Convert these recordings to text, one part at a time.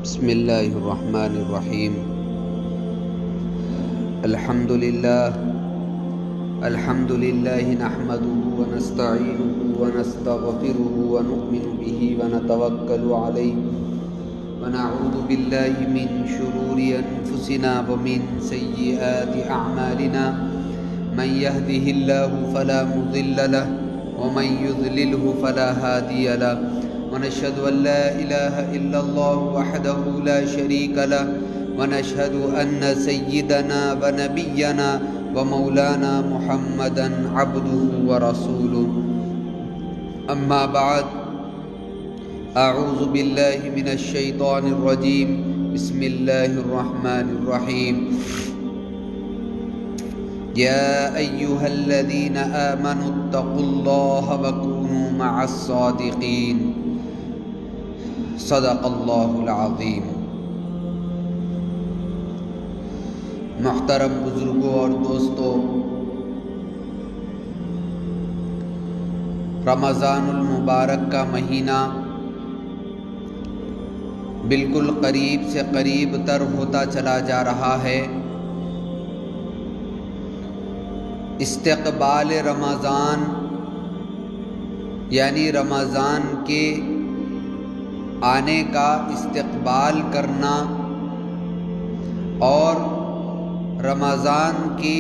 بسم اللہ الرحمن الرحیم الحمد للہ نحمده ونستعینه ونستغفره ونؤمن به ونتوکل علیہ ونعوذ باللہ من شرور انفسنا ومن سیئات اعمالنا من يهده اللہ فلا مضل له ومن يضلله فلا هادی له ونشهد أن لا إله إلا الله وحده لا شريك له ونشهد أن سيدنا ونبينا ومولانا محمدا عبده ورسوله أما بعد أعوذ بالله من الشيطان الرجيم بسم الله الرحمن الرحيم يا أيها الذين آمنوا اتقوا الله وكونوا مع الصادقين صدق اللہ العظیم۔ محترم بزرگوں اور دوستوں، رمضان المبارک کا مہینہ بالکل قریب سے قریب تر ہوتا چلا جا رہا ہے۔ استقبال رمضان یعنی رمضان کے آنے کا استقبال کرنا اور رمضان کی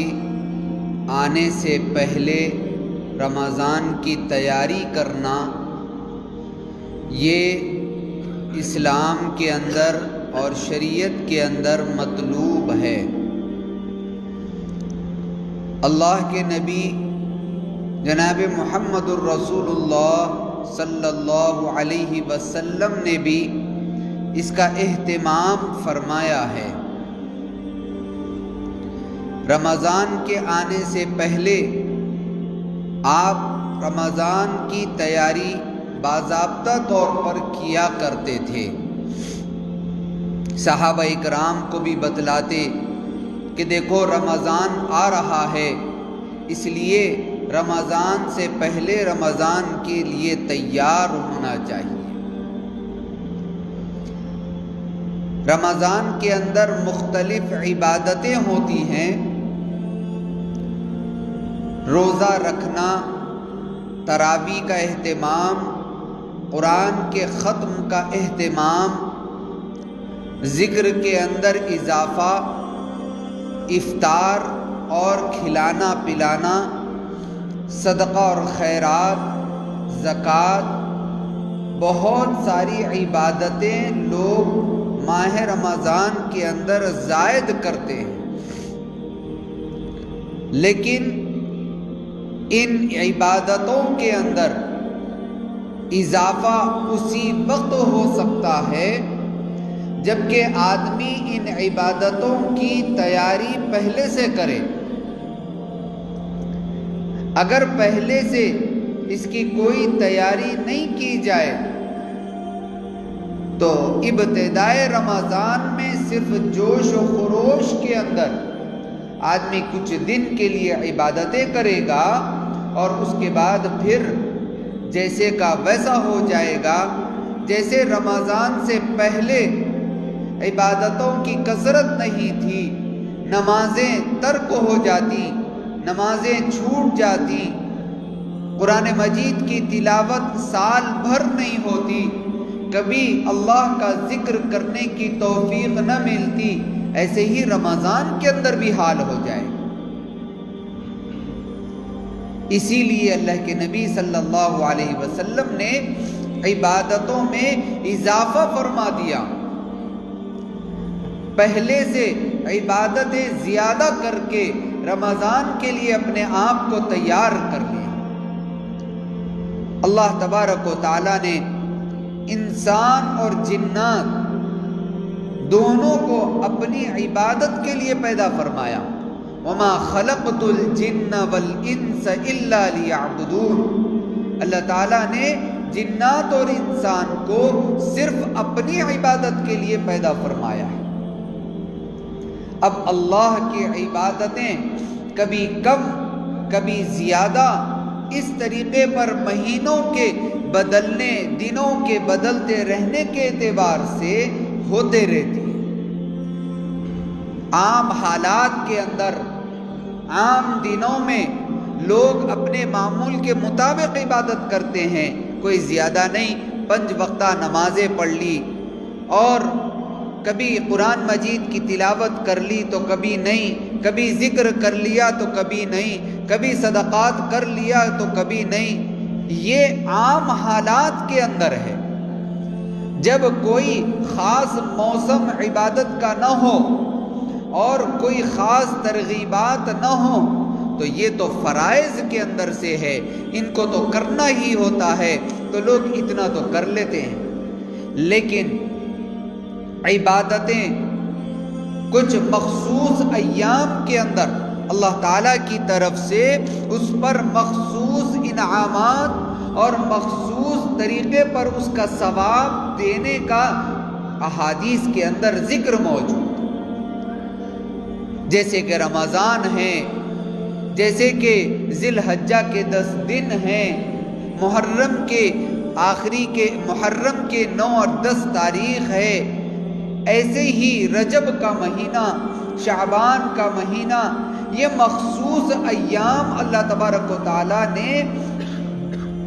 آنے سے پہلے رمضان کی تیاری کرنا، یہ اسلام کے اندر اور شریعت کے اندر مطلوب ہے۔ اللہ کے نبی جناب محمد الرسول اللہ صلی اللہ علیہ وسلم نے بھی اس کا اہتمام فرمایا ہے۔ رمضان کے آنے سے پہلے آپ رمضان کی تیاری باضابطہ طور پر کیا کرتے تھے۔ صحابہ اکرام کو بھی بتلاتے کہ دیکھو رمضان آ رہا ہے، اس لیے رمضان سے پہلے رمضان کے لیے تیار ہونا چاہیے۔ رمضان کے اندر مختلف عبادتیں ہوتی ہیں، روزہ رکھنا، تراویح کا اہتمام، قرآن کے ختم کا اہتمام، ذکر کے اندر اضافہ، افطار اور کھلانا پلانا، صدقہ اور خیرات، زکوٰۃ، بہت ساری عبادتیں لوگ ماہ رمضان کے اندر زائد کرتے ہیں، لیکن ان عبادتوں کے اندر اضافہ اسی وقت ہو سکتا ہے جبکہ آدمی ان عبادتوں کی تیاری پہلے سے کرے۔ اگر پہلے سے اس کی کوئی تیاری نہیں کی جائے تو ابتدائے رمضان میں صرف جوش و خروش کے اندر آدمی کچھ دن کے لیے عبادتیں کرے گا اور اس کے بعد پھر جیسے کا ویسا ہو جائے گا۔ جیسے رمضان سے پہلے عبادتوں کی کثرت نہیں تھی، نمازیں ترک ہو جاتی، نمازیں چھوٹ جاتی، قرآن مجید کی تلاوت سال بھر نہیں ہوتی، کبھی اللہ کا ذکر کرنے کی توفیق نہ ملتی، ایسے ہی رمضان کے اندر بھی حال ہو جائے۔ اسی لیے اللہ کے نبی صلی اللہ علیہ وسلم نے عبادتوں میں اضافہ فرما دیا، پہلے سے عبادتیں زیادہ کر کے رمضان کے لیے اپنے آپ کو تیار کر لیا۔ اللہ تبارک و تعالیٰ نے انسان اور جنات دونوں کو اپنی عبادت کے لیے پیدا فرمایا۔ وَمَا خَلَقْتُ الْجِنَّ وَالْإِنسَ إِلَّا لِيَعْبُدُونَ۔ اللہ تعالیٰ نے جنات اور انسان کو صرف اپنی عبادت کے لیے پیدا فرمایا ہے۔ اب اللہ کی عبادتیں کبھی کم کبھی زیادہ، اس طریقے پر مہینوں کے بدلنے، دنوں کے بدلتے رہنے کے اعتبار سے ہوتے رہتی ہے۔ عام حالات کے اندر، عام دنوں میں لوگ اپنے معمول کے مطابق عبادت کرتے ہیں، کوئی زیادہ نہیں، 5 وقتہ نمازیں پڑھ لی، اور کبھی قرآن مجید کی تلاوت کر لی تو کبھی نہیں، کبھی ذکر کر لیا تو کبھی نہیں، کبھی صدقات کر لیا تو کبھی نہیں۔ یہ عام حالات کے اندر ہے۔ جب کوئی خاص موسم عبادت کا نہ ہو اور کوئی خاص ترغیبات نہ ہو تو یہ تو فرائض کے اندر سے ہے، ان کو تو کرنا ہی ہوتا ہے، تو لوگ اتنا تو کر لیتے ہیں۔ لیکن عبادتیں کچھ مخصوص ایام کے اندر اللہ تعالیٰ کی طرف سے اس پر مخصوص انعامات اور مخصوص طریقے پر اس کا ثواب دینے کا احادیث کے اندر ذکر موجود، جیسے کہ رمضان ہے، جیسے کہ ذی الحجہ کے 10 دن ہیں، محرم کے 9 اور 10 تاریخ ہے، ایسے ہی رجب کا مہینہ، شعبان کا مہینہ، یہ مخصوص ایام اللہ تبارک و تعالیٰ نے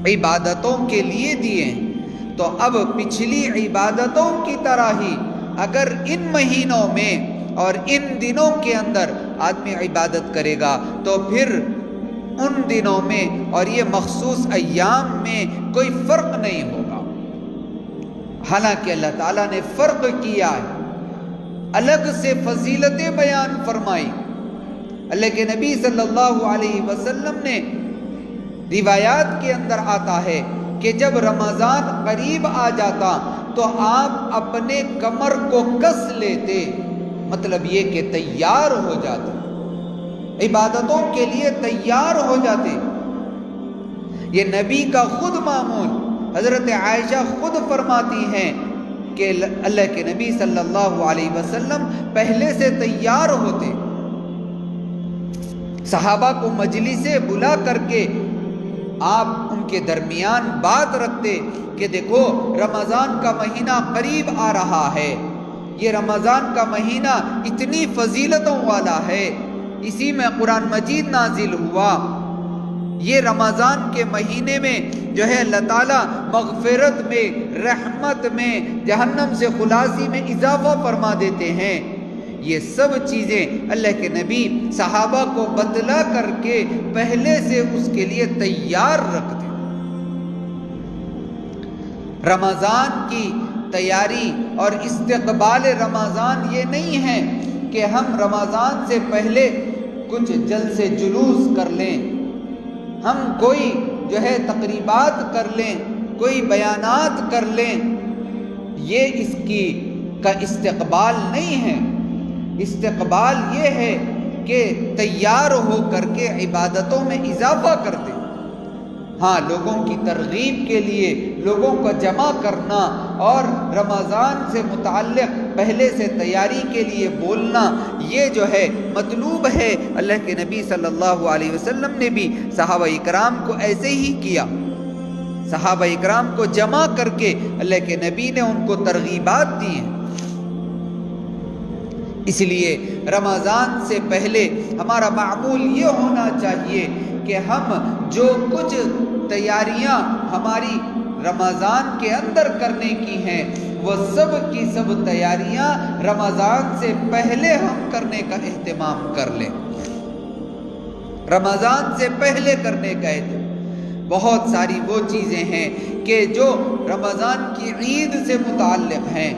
عبادتوں کے لیے دیے ہیں۔ تو اب پچھلی عبادتوں کی طرح ہی اگر ان مہینوں میں اور ان دنوں کے اندر آدمی عبادت کرے گا تو پھر ان دنوں میں اور یہ مخصوص ایام میں کوئی فرق نہیں ہوگا۔ حالانکہ اللہ تعالیٰ نے فرق کیا ہے، الگ سے فضیلتیں بیان فرمائی۔ اللہ کے نبی صلی اللہ علیہ وسلم نے، روایات کے اندر آتا ہے کہ جب رمضان قریب آ جاتا تو آپ اپنے کمر کو کس لیتے، مطلب یہ کہ تیار ہو جاتے، عبادتوں کے لیے تیار ہو جاتے۔ یہ نبی کا خود معمول، حضرت عائشہ خود فرماتی ہیں کہ اللہ کے نبی صلی اللہ علیہ وسلم پہلے سے تیار ہوتے، صحابہ کو مجلس سے بلا کر کے آپ ان کے درمیان بات رکھتے کہ دیکھو رمضان کا مہینہ قریب آ رہا ہے، یہ رمضان کا مہینہ اتنی فضیلتوں والا ہے، اسی میں قرآن مجید نازل ہوا، یہ رمضان کے مہینے میں جو ہے اللہ تعالیٰ مغفرت میں، رحمت میں، جہنم سے خلاصی میں اضافہ فرما دیتے ہیں۔ یہ سب چیزیں اللہ کے نبی صحابہ کو بتلا کر کے پہلے سے اس کے لیے تیار رکھتے۔ رمضان کی تیاری اور استقبال رمضان یہ نہیں ہے کہ ہم رمضان سے پہلے کچھ جلسے جلوس کر لیں، ہم کوئی جو ہے تقریبات کر لیں، کوئی بیانات کر لیں، یہ اس کا استقبال نہیں ہے۔ استقبال یہ ہے کہ تیار ہو کر کے عبادتوں میں اضافہ کر دیں۔ ہاں، لوگوں کی ترغیب کے لیے لوگوں کو جمع کرنا اور رمضان سے متعلق پہلے سے تیاری کے لیے بولنا، یہ جو ہے مطلوب ہے۔ اللہ کے نبی صلی اللہ علیہ وسلم نے بھی صحابہ اکرام کو ایسے ہی کیا، صحابہ اکرام کو جمع کر کے اللہ کے نبی نے ان کو ترغیبات دی ہیں۔ اس لیے رمضان سے پہلے ہمارا معمول یہ ہونا چاہیے کہ ہم جو کچھ تیاریاں ہماری رمضان کے اندر کرنے کی ہیں وہ سب کی سب تیاریاں رمضان سے پہلے ہم کرنے کا اہتمام کر لیں، رمضان سے پہلے کرنے کا اہتمام۔ بہت ساری وہ چیزیں ہیں کہ جو رمضان کی عید سے متعلق ہیں،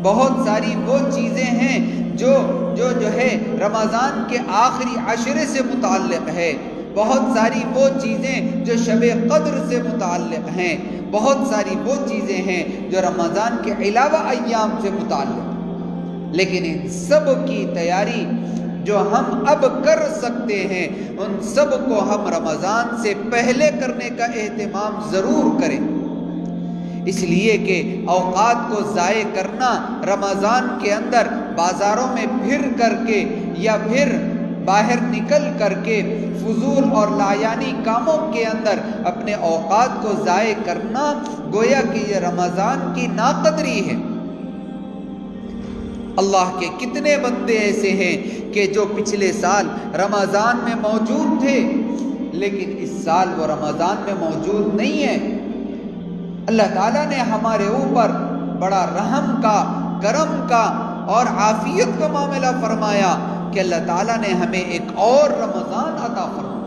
بہت ساری وہ چیزیں ہیں جو ہے رمضان کے آخری عشرے سے متعلق ہے، بہت ساری وہ چیزیں جو شب قدر سے متعلق ہیں، بہت ساری وہ چیزیں ہیں جو رمضان کے علاوہ ایام سے متعلق ہیں۔ لیکن ان سب کی تیاری جو ہم اب کر سکتے ہیں ان سب کو ہم رمضان سے پہلے کرنے کا اہتمام ضرور کریں، اس لیے کہ اوقات کو ضائع کرنا رمضان کے اندر بازاروں میں پھر کر کے یا پھر باہر نکل کر کے فضول اور لایانی کاموں کے اندر اپنے اوقات کو ضائع کرنا گویا کہ یہ رمضان کی ناقدری ہے۔ اللہ کے کتنے بندے ایسے ہیں کہ جو پچھلے سال رمضان میں موجود تھے لیکن اس سال وہ رمضان میں موجود نہیں ہے۔ اللہ تعالیٰ نے ہمارے اوپر بڑا رحم کا، کرم کا اور عافیت کا معاملہ فرمایا کہ اللہ تعالیٰ نے ہمیں ایک اور رمضان عطا فرمایا۔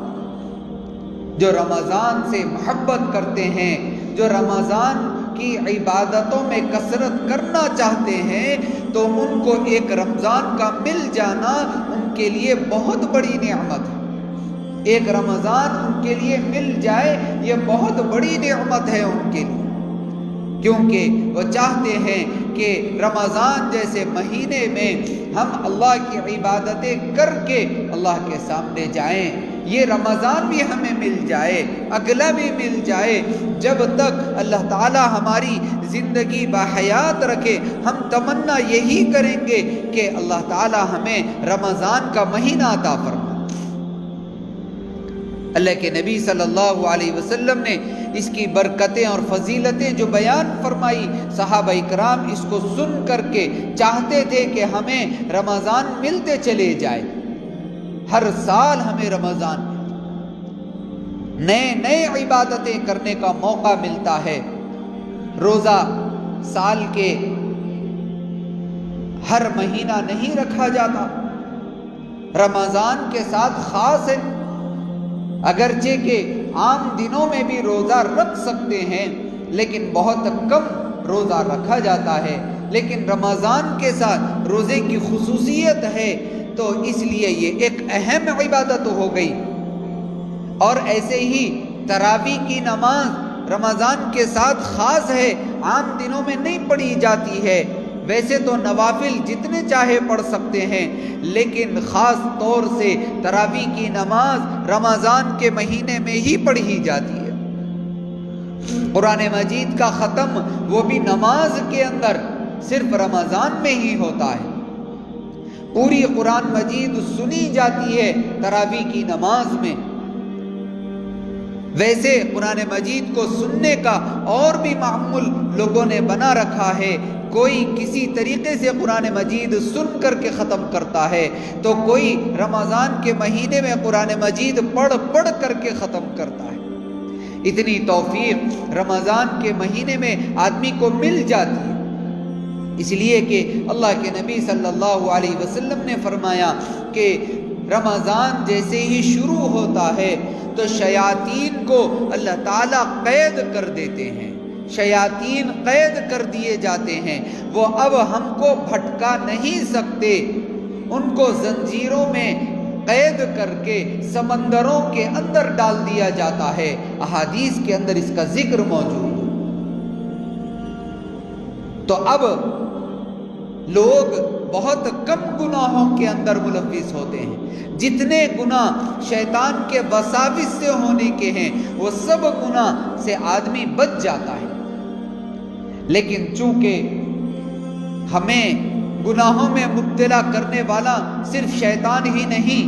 جو رمضان سے محبت کرتے ہیں، جو رمضان کی عبادتوں میں کثرت کرنا چاہتے ہیں، تو ان کو ایک رمضان کا مل جانا ان کے لیے بہت بڑی نعمت ہے۔ ایک رمضان ان کے لیے مل جائے یہ بہت بڑی نعمت ہے ان کے لیے، کیونکہ وہ چاہتے ہیں کہ رمضان جیسے مہینے میں ہم اللہ کی عبادتیں کر کے اللہ کے سامنے جائیں، یہ رمضان بھی ہمیں مل جائے، اگلا بھی مل جائے۔ جب تک اللہ تعالی ہماری زندگی باحیات رکھے ہم تمنا یہی کریں گے کہ اللہ تعالی ہمیں رمضان کا مہینہ عطا فرمائے۔ اللہ کے نبی صلی اللہ علیہ وسلم نے اس کی برکتیں اور فضیلتیں جو بیان فرمائی، صحابہ کرام اس کو سن کر کے چاہتے تھے کہ ہمیں رمضان ملتے چلے جائے، ہر سال ہمیں رمضان نئے عبادتیں کرنے کا موقع ملتا ہے۔ روزہ سال کے ہر مہینہ نہیں رکھا جاتا، رمضان کے ساتھ خاص ہے۔ اگرچہ کہ عام دنوں میں بھی روزہ رکھ سکتے ہیں لیکن بہت کم روزہ رکھا جاتا ہے، لیکن رمضان کے ساتھ روزے کی خصوصیت ہے تو اس لیے یہ ایک اہم عبادت ہو گئی۔ اور ایسے ہی تراویح کی نماز رمضان کے ساتھ خاص ہے، عام دنوں میں نہیں پڑھی جاتی ہے۔ ویسے تو نوافل جتنے چاہے پڑھ سکتے ہیں لیکن خاص طور سے تراویح کی نماز رمضان کے مہینے میں ہی پڑھی جاتی ہے۔ قرآن مجید کا ختم وہ بھی نماز کے اندر صرف رمضان میں ہی ہوتا ہے۔ پوری قرآن مجید سنی جاتی ہے تراویح کی نماز میں۔ ویسے قرآن مجید کو سننے کا اور بھی معمول لوگوں نے بنا رکھا ہے، کوئی کسی طریقے سے قرآن مجید سن کر کے ختم کرتا ہے تو کوئی رمضان کے مہینے میں قرآن مجید پڑھ کر کے ختم کرتا ہے۔ اتنی توفیق رمضان کے مہینے میں آدمی کو مل جاتی ہے، اس لیے کہ اللہ کے نبی صلی اللہ علیہ وسلم نے فرمایا کہ رمضان جیسے ہی شروع ہوتا ہے تو شیاطین کو اللہ تعالیٰ قید کر دیتے ہیں، شیاطین قید کر دیے جاتے ہیں، وہ اب ہم کو بھٹکا نہیں سکتے، ان کو زنجیروں میں قید کر کے سمندروں کے اندر ڈال دیا جاتا ہے۔ احادیث کے اندر اس کا ذکر موجود ہے۔ تو اب لوگ بہت کم گناہوں کے اندر ملوث ہوتے ہیں، جتنے گناہ شیطان کے وساوس سے ہونے کے ہیں وہ سب گناہ سے آدمی بچ جاتا ہے۔ لیکن چونکہ ہمیں گناہوں میں مبتلا کرنے والا صرف شیطان ہی نہیں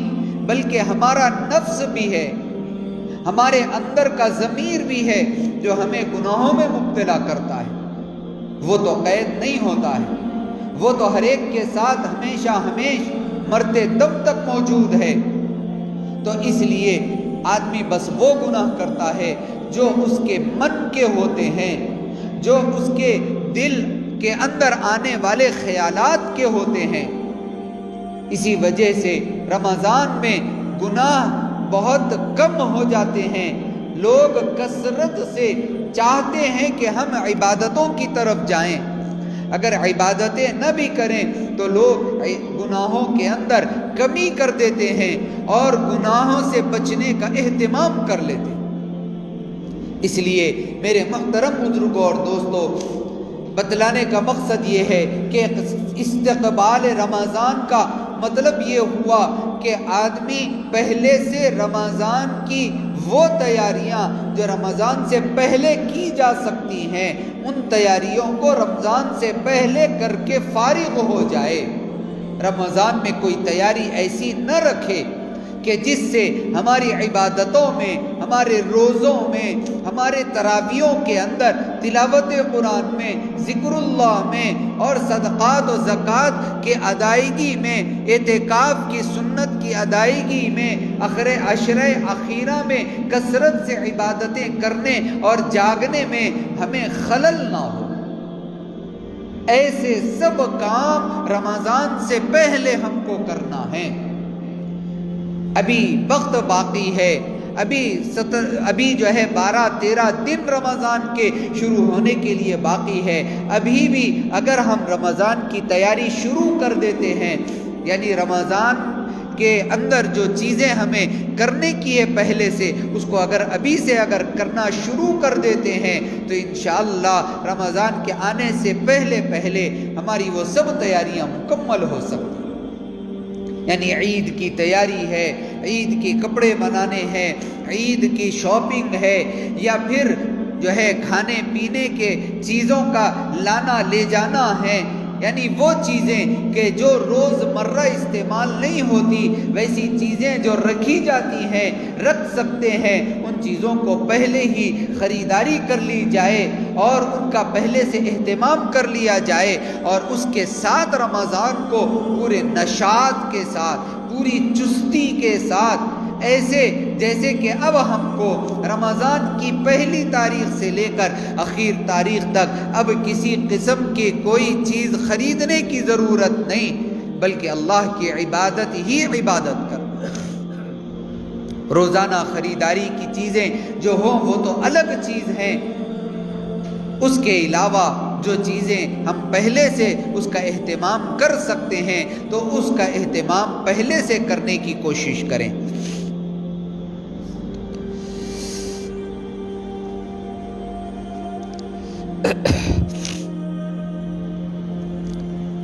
بلکہ ہمارا نفس بھی ہے، ہمارے اندر کا ضمیر بھی ہے جو ہمیں گناہوں میں مبتلا کرتا ہے، وہ تو قید نہیں ہوتا ہے، وہ تو ہر ایک کے ساتھ ہمیشہ مرتے دم تک موجود ہے۔ تو اس لیے آدمی بس وہ گناہ کرتا ہے جو اس کے من کے ہوتے ہیں، جو اس کے دل کے اندر آنے والے خیالات کے ہوتے ہیں۔ اسی وجہ سے رمضان میں گناہ بہت کم ہو جاتے ہیں، لوگ کثرت سے چاہتے ہیں کہ ہم عبادتوں کی طرف جائیں، اگر عبادتیں نہ بھی کریں تو لوگ گناہوں کے اندر کمی کر دیتے ہیں اور گناہوں سے بچنے کا اہتمام کر لیتے ہیں۔ اس لیے میرے محترم بزرگوں اور دوستوں، بتلانے کا مقصد یہ ہے کہ استقبال رمضان کا مطلب یہ ہوا کہ آدمی پہلے سے رمضان کی وہ تیاریاں جو رمضان سے پہلے کی جا سکتی ہیں ان تیاریوں کو رمضان سے پہلے کر کے فارغ ہو جائے۔ رمضان میں کوئی تیاری ایسی نہ رکھے کہ جس سے ہماری عبادتوں میں، ہماری ہمارے روزوں میں، ہمارے تراویحوں کے اندر، تلاوت قرآن میں، ذکر اللہ میں اور صدقات و زکوٰۃ کے ادائیگی میں، اعتکاف کی سنت کی ادائیگی میں، عشرہ اخیرہ میں کثرت سے عبادتیں کرنے اور جاگنے میں ہمیں خلل نہ ہو۔ ایسے سب کام رمضان سے پہلے ہم کو کرنا ہے۔ ابھی وقت باقی ہے، ابھی جو ہے 12-13 دن رمضان کے شروع ہونے کے لیے باقی ہے۔ ابھی بھی اگر ہم رمضان کی تیاری شروع کر دیتے ہیں، یعنی رمضان کے اندر جو چیزیں ہمیں کرنے کی ہے پہلے سے، اس کو اگر ابھی سے کرنا شروع کر دیتے ہیں تو انشاءاللہ رمضان کے آنے سے پہلے ہماری وہ سب تیاریاں مکمل ہو سکتی ہیں۔ یعنی عید کی تیاری ہے، عید کے کپڑے بنانے ہیں، عید کی شاپنگ ہے، یا پھر جو ہے کھانے پینے کے چیزوں کا لانا لے جانا ہے، یعنی وہ چیزیں کہ جو روز مرہ استعمال نہیں ہوتی، ویسی چیزیں جو رکھی جاتی ہیں، رکھ سکتے ہیں، ان چیزوں کو پہلے ہی خریداری کر لی جائے اور ان کا پہلے سے اہتمام کر لیا جائے، اور اس کے ساتھ رمضان کو پورے نشاط کے ساتھ، پوری چستی کے ساتھ، ایسے جیسے کہ اب ہم کو رمضان کی پہلی تاریخ سے لے کر آخر تاریخ تک اب کسی قسم کی کوئی چیز خریدنے کی ضرورت نہیں، بلکہ اللہ کی عبادت ہی عبادت کر۔ روزانہ خریداری کی چیزیں جو ہوں وہ تو الگ چیز ہیں، اس کے علاوہ جو چیزیں ہم پہلے سے اس کا اہتمام کر سکتے ہیں تو اس کا اہتمام پہلے سے کرنے کی کوشش کریں۔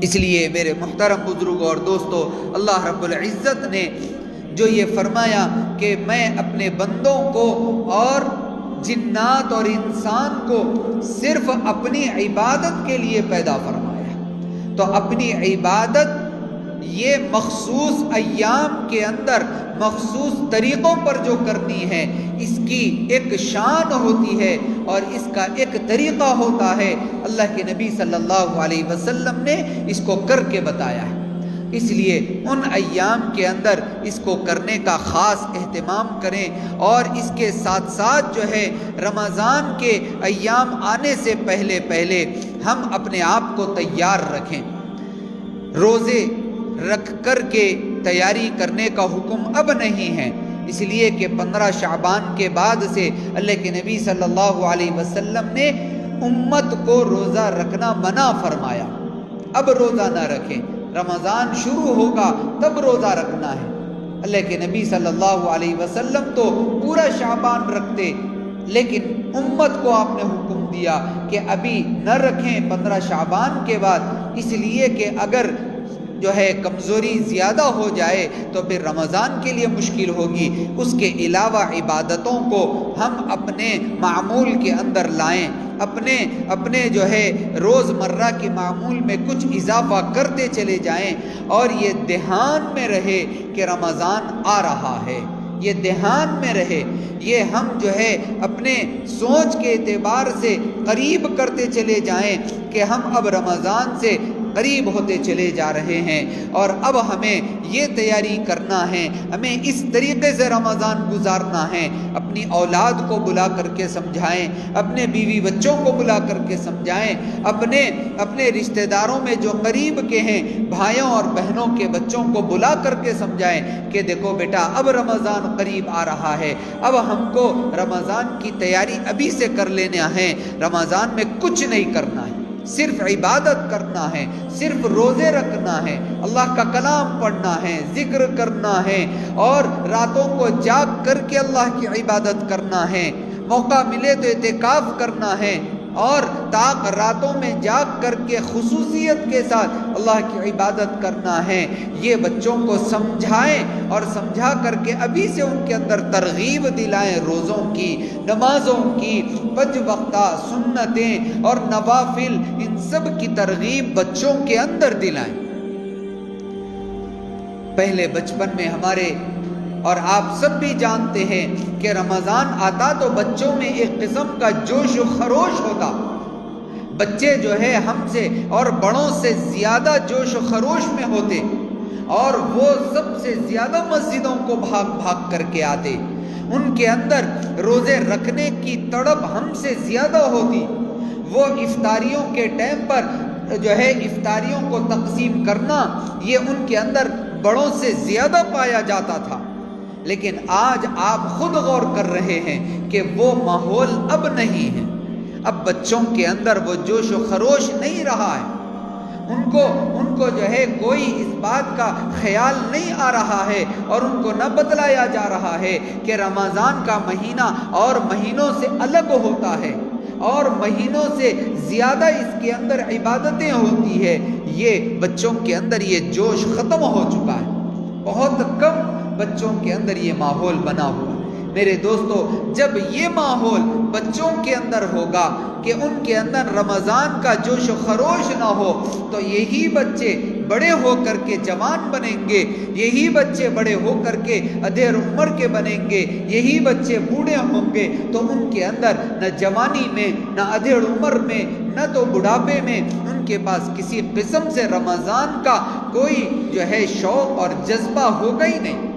اس لیے میرے محترم بزرگ اور دوستو، اللہ رب العزت نے جو یہ فرمایا کہ میں اپنے بندوں کو اور جنات اور انسان کو صرف اپنی عبادت کے لیے پیدا فرمایا، تو اپنی عبادت یہ مخصوص ایام کے اندر مخصوص طریقوں پر جو کرنی ہے، اس کی ایک شان ہوتی ہے اور اس کا ایک طریقہ ہوتا ہے۔ اللہ کے نبی صلی اللہ علیہ وسلم نے اس کو کر کے بتایا ہے، اس لیے ان ایام کے اندر اس کو کرنے کا خاص اہتمام کریں، اور اس کے ساتھ ساتھ جو ہے رمضان کے ایام آنے سے پہلے ہم اپنے آپ کو تیار رکھیں۔ روزے رکھ کر کے تیاری کرنے کا حکم اب نہیں ہے، اس لیے کہ 15 شعبان کے بعد سے اللہ کے نبی صلی اللہ علیہ وسلم نے امت کو روزہ رکھنا منع فرمایا۔ اب روزہ نہ رکھیں، رمضان شروع ہوگا تب روزہ رکھنا ہے۔ اللہ کے نبی صلی اللہ علیہ وسلم تو پورا شعبان رکھتے، لیکن امت کو آپ نے حکم دیا کہ ابھی نہ رکھیں 15 شعبان کے بعد، اس لیے کہ اگر جو ہے کمزوری زیادہ ہو جائے تو پھر رمضان کے لیے مشکل ہوگی۔ اس کے علاوہ عبادتوں کو ہم اپنے معمول کے اندر لائیں، اپنے جو ہے روز مرہ کے معمول میں کچھ اضافہ کرتے چلے جائیں، اور یہ دھیان میں رہے کہ رمضان آ رہا ہے، یہ دھیان میں رہے، یہ ہم جو ہے اپنے سوچ کے اعتبار سے قریب کرتے چلے جائیں کہ ہم اب رمضان سے قریب ہوتے چلے جا رہے ہیں، اور اب ہمیں یہ تیاری کرنا ہے، ہمیں اس طریقے سے رمضان گزارنا ہے۔ اپنی اولاد کو بلا کر کے سمجھائیں، اپنے بیوی بچوں کو بلا کر کے سمجھائیں، اپنے رشتہ داروں میں جو قریب کے ہیں بھائیوں اور بہنوں کے بچوں کو بلا کر کے سمجھائیں کہ دیکھو بیٹا اب رمضان قریب آ رہا ہے، اب ہم کو رمضان کی تیاری ابھی سے کر لینا ہے، رمضان میں کچھ نہیں کرنا ہے، صرف عبادت کرنا ہے، صرف روزے رکھنا ہے، اللہ کا کلام پڑھنا ہے، ذکر کرنا ہے، اور راتوں کو جاگ کر کے اللہ کی عبادت کرنا ہے، موقع ملے تو اعتکاف کرنا ہے، اور راتوں میں جاگ کر کے خصوصیت کے ساتھ اللہ کی عبادت کرنا ہے۔ یہ بچوں کو سمجھائیں اور سمجھا کر کے ابھی سے ان کے اندر ترغیب دلائیں، روزوں کی، نمازوں کی، 5 وقتہ سنتیں اور نوافل، ان سب کی ترغیب بچوں کے اندر دلائیں۔ پہلے بچپن میں ہمارے اور آپ سب بھی جانتے ہیں کہ رمضان آتا تو بچوں میں ایک قسم کا جوش و خروش ہوتا. بچے جو ہے ہم سے اور بڑوں سے زیادہ جوش و خروش میں ہوتے اور وہ سب سے زیادہ مسجدوں کو بھاگ بھاگ کر کے آتے. ان کے اندر روزے رکھنے کی تڑپ ہم سے زیادہ ہوتی. وہ افطاریوں کے ٹائم پر جو ہے افطاریوں کو تقسیم کرنا یہ ان کے اندر بڑوں سے زیادہ پایا جاتا تھا. لیکن آج آپ خود غور کر رہے ہیں کہ وہ ماحول اب نہیں ہے. اب بچوں کے اندر وہ جوش و خروش نہیں رہا ہے. ان کو جو ہے کوئی اس بات کا خیال نہیں آ رہا ہے اور ان کو نہ بتلایا جا رہا ہے کہ رمضان کا مہینہ اور مہینوں سے الگ ہوتا ہے اور مہینوں سے زیادہ اس کے اندر عبادتیں ہوتی ہے. یہ بچوں کے اندر یہ جوش ختم ہو چکا ہے. بہت کم بچوں کے اندر یہ ماحول بنا ہوا. میرے دوستو، جب یہ ماحول بچوں کے اندر ہوگا کہ ان کے اندر رمضان کا جوش و خروش نہ ہو تو یہی بچے بڑے ہو کر کے جوان بنیں گے. یہی بچے بڑے ہو کر کے ادھیر عمر کے بنیں گے. یہی بچے بوڑھے ہوں گے تو ان کے اندر نہ جوانی میں نہ ادھیر عمر میں نہ تو بڑھاپے میں ان کے پاس کسی قسم سے رمضان کا کوئی جو ہے شوق اور جذبہ ہوگا ہی نہیں.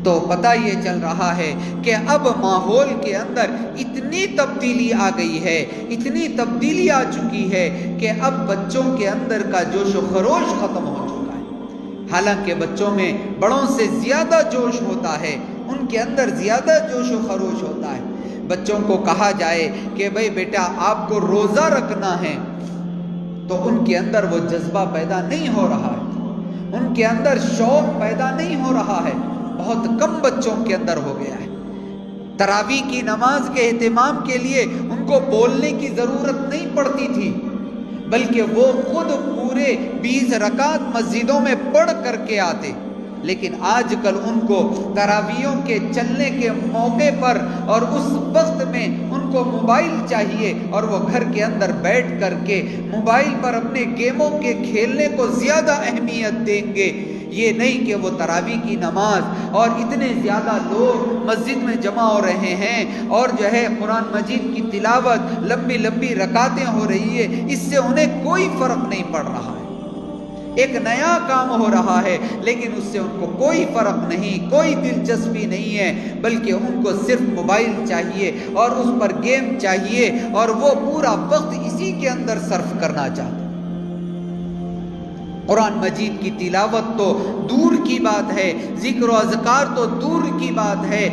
تو پتہ یہ چل رہا ہے کہ اب ماحول کے اندر اتنی تبدیلی آ گئی ہے، اتنی تبدیلی آ چکی ہے کہ اب بچوں کے اندر کا جوش و خروش ختم ہو چکا ہے. حالانکہ بچوں میں بڑوں سے زیادہ جوش ہوتا ہے، ان کے اندر زیادہ جوش و خروش ہوتا ہے. بچوں کو کہا جائے کہ بھئی بیٹا آپ کو روزہ رکھنا ہے تو ان کے اندر وہ جذبہ پیدا نہیں ہو رہا ہے، ان کے اندر شوق پیدا نہیں ہو رہا ہے. بہت کم بچوں کے اندر ہو گیا ہے. تراویح کی نماز کے اہتمام کے لیے ان کو بولنے کی ضرورت نہیں پڑتی تھی، بلکہ وہ خود پورے 20 رکعت مسجدوں میں پڑھ کر کے آتے. لیکن آج کل ان کو تراویحوں کے چلنے کے موقع پر اور اس وقت میں ان کو موبائل چاہیے اور وہ گھر کے اندر بیٹھ کر کے موبائل پر اپنے گیموں کے کھیلنے کو زیادہ اہمیت دیں گے. یہ نہیں کہ وہ تراویح کی نماز اور اتنے زیادہ لوگ مسجد میں جمع ہو رہے ہیں اور جو ہے قرآن مجید کی تلاوت لمبی لمبی رکعتیں ہو رہی ہے، اس سے انہیں کوئی فرق نہیں پڑ رہا ہے. ایک نیا کام ہو رہا ہے لیکن اس سے ان کو کوئی فرق نہیں، کوئی دلچسپی نہیں ہے، بلکہ ان کو صرف موبائل چاہیے اور اس پر گیم چاہیے اور وہ پورا وقت اسی کے اندر صرف کرنا چاہتے. قرآن مجید کی تلاوت تو دور کی بات ہے، ذکر و اذکار تو دور کی بات ہے.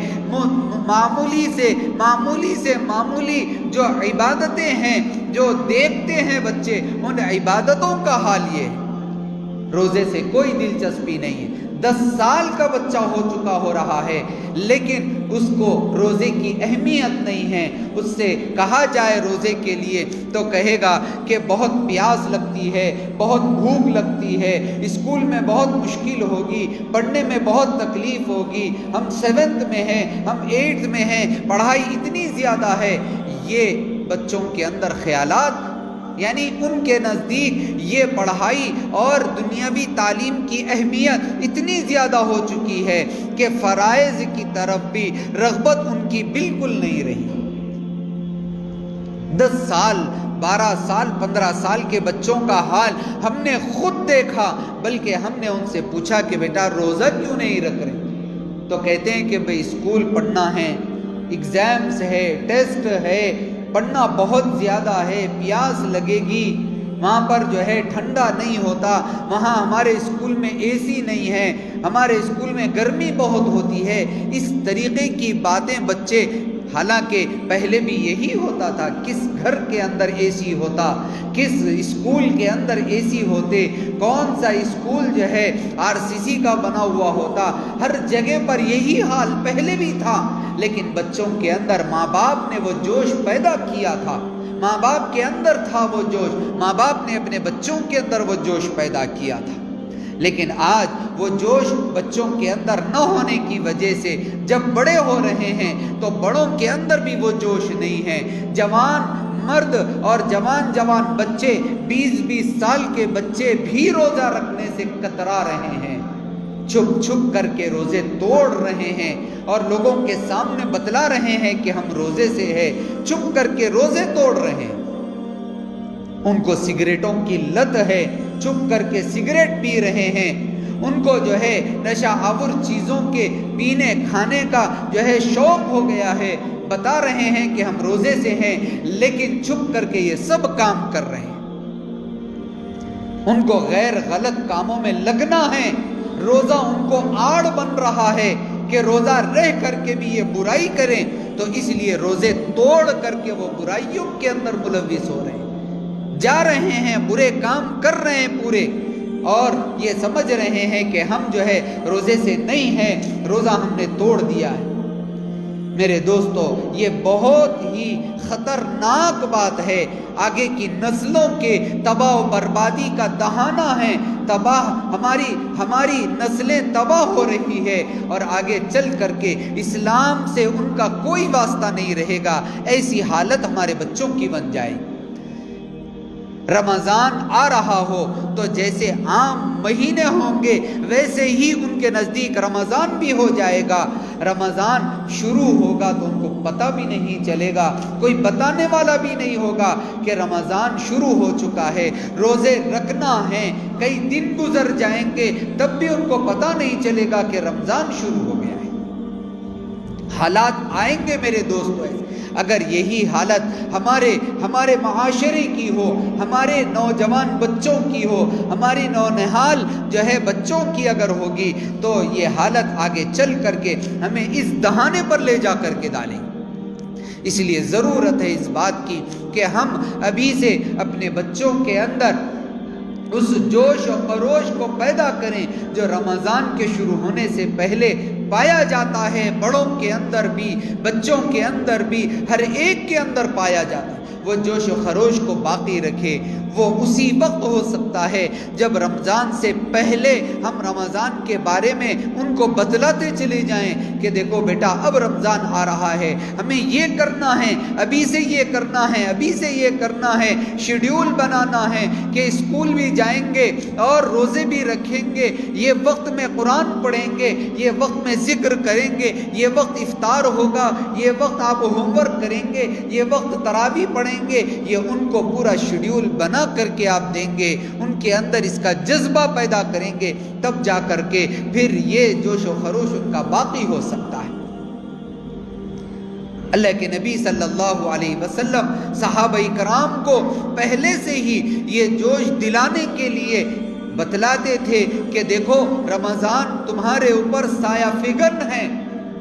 معمولی سے معمولی جو عبادتیں ہیں جو دیکھتے ہیں بچے، ان عبادتوں کا حال یہ ہے. روزے سے کوئی دلچسپی نہیں ہے. 10 سال کا بچہ ہو چکا ہو رہا ہے لیکن اس کو روزے کی اہمیت نہیں ہے. اس سے کہا جائے روزے کے لیے تو کہے گا کہ بہت پیاس لگتی ہے، بہت بھوک لگتی ہے، اسکول میں بہت مشکل ہوگی، پڑھنے میں بہت تکلیف ہوگی، ہم 7th میں ہیں، ہم 8th میں ہیں، پڑھائی اتنی زیادہ ہے. یہ بچوں کے اندر خیالات، یعنی ان کے نزدیک یہ پڑھائی اور دنیاوی تعلیم کی اہمیت اتنی زیادہ ہو چکی ہے کہ فرائض کی طرف بھی رغبت ان کی بالکل نہیں رہی. 10 سال 12 سال 15 سال کے بچوں کا حال ہم نے خود دیکھا، بلکہ ہم نے ان سے پوچھا کہ بیٹا روزہ کیوں نہیں رکھ رہے؟ تو کہتے ہیں کہ بھئی اسکول پڑھنا ہے، ایگزامز ہے، ٹیسٹ ہے، پڑھنا بہت زیادہ ہے، پیاس لگے گی، وہاں پر جو ہے ٹھنڈا نہیں ہوتا، وہاں ہمارے اسکول میں اے سی نہیں ہے، ہمارے اسکول میں گرمی بہت ہوتی ہے. اس طریقے کی باتیں بچے، حالانکہ پہلے بھی یہی ہوتا تھا. کس گھر کے اندر اے سی ہوتا، کس اسکول کے اندر اے سی ہوتے، کون سا اسکول جو ہے RCC کا بنا ہوا ہوتا، ہر جگہ پر یہی حال پہلے بھی تھا. لیکن بچوں کے اندر ماں باپ نے وہ جوش پیدا کیا تھا، ماں باپ کے اندر تھا وہ جوش، ماں باپ نے اپنے بچوں کے اندر وہ جوش پیدا کیا تھا. لیکن آج وہ جوش بچوں کے اندر نہ ہونے کی وجہ سے جب بڑے ہو رہے ہیں تو بڑوں کے اندر بھی وہ جوش نہیں ہے. جوان مرد اور جوان بچے، 20 سال کے بچے بھی روزہ رکھنے سے کترا رہے ہیں. چھپ چھپ کر کے روزے توڑ رہے ہیں اور لوگوں کے سامنے بتلا رہے ہیں کہ ہم روزے سے ہے، چھپ کر کے روزے توڑ رہے ہیں۔ ان کو سگریٹوں کی لت ہے، چھپ کر کے سگریٹ پی رہے ہیں۔ ان کو جو ہے نشہ آور چیزوں کے پینے کھانے کا جو ہے شوق ہو گیا ہے، بتا رہے ہیں کہ ہم روزے سے ہیں، لیکن چھپ کر کے یہ سب کام کر رہے ہیں۔ ان کو غیر غلط کاموں میں لگنا ہے، روزہ ان کو آڑ بن رہا ہے کہ روزہ رہ کر کے بھی یہ برائی کریں، تو اس لیے روزے توڑ کر کے وہ برائیوں کے اندر ملوث ہو رہے ہیں، جا رہے ہیں، برے کام کر رہے ہیں پورے، اور یہ سمجھ رہے ہیں کہ ہم جو ہے روزے سے نہیں ہیں، روزہ ہم نے توڑ دیا ہے۔ میرے دوستو، یہ بہت ہی خطرناک بات ہے، آگے کی نسلوں کے تباہ و بربادی کا دہانہ ہے، ہماری نسلیں تباہ ہو رہی ہے، اور آگے چل کر کے اسلام سے ان کا کوئی واسطہ نہیں رہے گا، ایسی حالت ہمارے بچوں کی بن جائے گی۔ رمضان آ رہا ہو تو جیسے عام مہینے ہوں گے ویسے ہی ان کے نزدیک رمضان بھی ہو جائے گا۔ رمضان شروع ہوگا تو ان کو پتہ بھی نہیں چلے گا، کوئی بتانے والا بھی نہیں ہوگا کہ رمضان شروع ہو چکا ہے، روزے رکھنا ہے، کئی دن گزر جائیں گے تب بھی ان کو پتہ نہیں چلے گا کہ رمضان شروع ہو گیا ہے۔ حالات آئیں گے میرے دوستو، اگر یہی حالت ہمارے معاشرے کی ہو، ہمارے نوجوان بچوں کی ہو، ہماری نونہال جو ہے بچوں کی اگر ہوگی، تو یہ حالت آگے چل کر کے ہمیں اس دہانے پر لے جا کر کے ڈالیں۔ اس لیے ضرورت ہے اس بات کی کہ ہم ابھی سے اپنے بچوں کے اندر اس جوش و خروش کو پیدا کریں جو رمضان کے شروع ہونے سے پہلے پایا جاتا ہے، بڑوں کے اندر بھی، بچوں کے اندر بھی، ہر ایک کے اندر پایا جاتا ہے۔ وہ جوش و خروش کو باقی رکھے، وہ اسی وقت ہو سکتا ہے جب رمضان سے پہلے ہم رمضان کے بارے میں ان کو بتلاتے چلے جائیں کہ دیکھو بیٹا اب رمضان آ رہا ہے، ہمیں یہ کرنا ہے، ابھی سے یہ کرنا ہے، ابھی سے یہ کرنا ہے، شیڈیول بنانا ہے کہ اسکول بھی جائیں گے اور روزے بھی رکھیں گے، یہ وقت میں قرآن پڑھیں گے، یہ وقت میں ذکر کریں گے، یہ وقت افطار ہوگا، یہ وقت آپ ہوم ورک کریں گے، یہ وقت تراویح پڑھیں گے، یہ ان کو پورا شیڈیول بنا کر کے آپ دیں گے، ان کے اندر اس کا جذبہ پیدا کریں گے، تب جا کر کے پھر یہ جوش و خروش ان کا باقی ہو سکتا ہے۔ اللہ کے نبی صلی اللہ علیہ وسلم صحابہ کرام کو پہلے سے ہی یہ جوش دلانے کے لیے بتلاتے تھے کہ دیکھو رمضان تمہارے اوپر سایہ فگن ہے،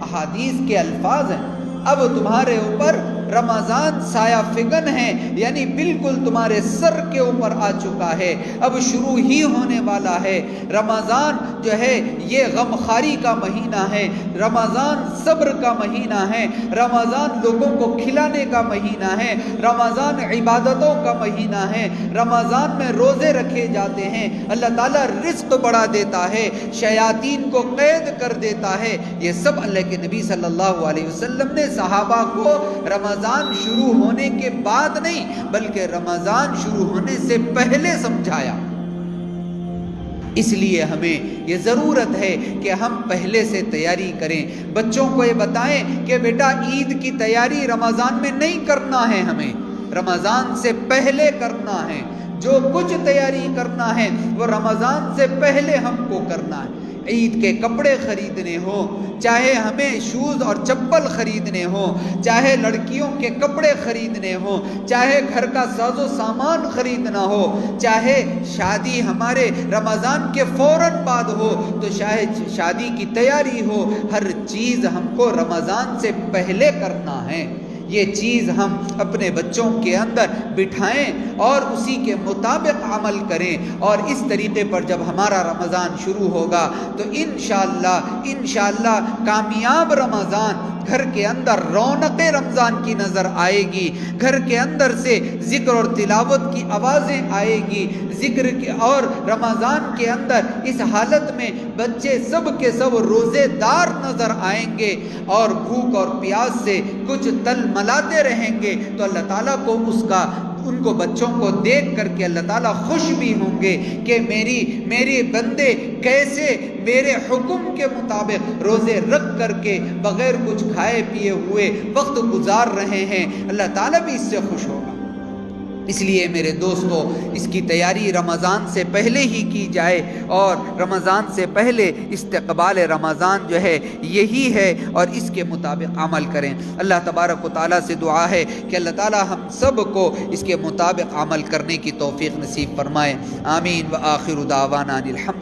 احادیث کے الفاظ ہیں، اب تمہارے اوپر رمضان سایہ فگن ہے، یعنی بالکل تمہارے سر کے اوپر آ چکا ہے، اب شروع ہی ہونے والا ہے۔ رمضان جو ہے یہ غمخواری کا مہینہ ہے، رمضان صبر کا مہینہ ہے، رمضان لوگوں کو کھلانے کا مہینہ ہے، رمضان عبادتوں کا مہینہ ہے، رمضان میں روزے رکھے جاتے ہیں، اللہ تعالیٰ رزق بڑھا دیتا ہے، شیاطین کو قید کر دیتا ہے۔ یہ سب اللہ کے نبی صلی اللہ علیہ وسلم نے صحابہ کو رمضان شروع ہونے کے بعد نہیں بلکہ رمضان شروع ہونے سے پہلے سمجھایا۔ اس لیے ہمیں یہ ضرورت ہے کہ ہم پہلے سے تیاری کریں، بچوں کو یہ بتائیں کہ بیٹا عید کی تیاری رمضان میں نہیں کرنا ہے، ہمیں رمضان سے پہلے کرنا ہے، جو کچھ تیاری کرنا ہے وہ رمضان سے پہلے ہم کو کرنا ہے۔ عید کے کپڑے خریدنے ہوں، چاہے ہمیں شوز اور چپل خریدنے ہوں، چاہے لڑکیوں کے کپڑے خریدنے ہوں، چاہے گھر کا ساز و سامان خریدنا ہو، چاہے شادی ہمارے رمضان کے فوراً بعد ہو تو شاید شادی کی تیاری ہو، ہر چیز ہم کو رمضان سے پہلے کرنا ہے۔ یہ چیز ہم اپنے بچوں کے اندر بٹھائیں اور اسی کے مطابق عمل کریں، اور اس طریقے پر جب ہمارا رمضان شروع ہوگا تو انشاءاللہ کامیاب رمضان، گھر کے اندر رونق رمضان کی نظر آئے گی، گھر کے اندر سے ذکر اور تلاوت کی آوازیں آئے گی، ذکر کے اور رمضان کے اندر اس حالت میں بچے سب کے سب روزے دار نظر آئیں گے، اور بھوک اور پیاس سے کچھ تل ملاتے رہیں گے تو اللہ تعالیٰ کو اس کا ان کو بچوں کو دیکھ کر کے اللہ تعالیٰ خوش بھی ہوں گے کہ میرے بندے کیسے میرے حکم کے مطابق روزے رکھ کر کے بغیر کچھ کھائے پیے ہوئے وقت گزار رہے ہیں، اللہ تعالیٰ بھی اس سے خوش ہوگا۔ اس لیے میرے دوستو، اس کی تیاری رمضان سے پہلے ہی کی جائے، اور رمضان سے پہلے استقبال رمضان جو ہے یہی ہے، اور اس کے مطابق عمل کریں۔ اللہ تبارک و تعالیٰ سے دعا ہے کہ اللہ تعالیٰ ہم سب کو اس کے مطابق عمل کرنے کی توفیق نصیب فرمائے۔ آمین۔ وآخر دعوانا الحمد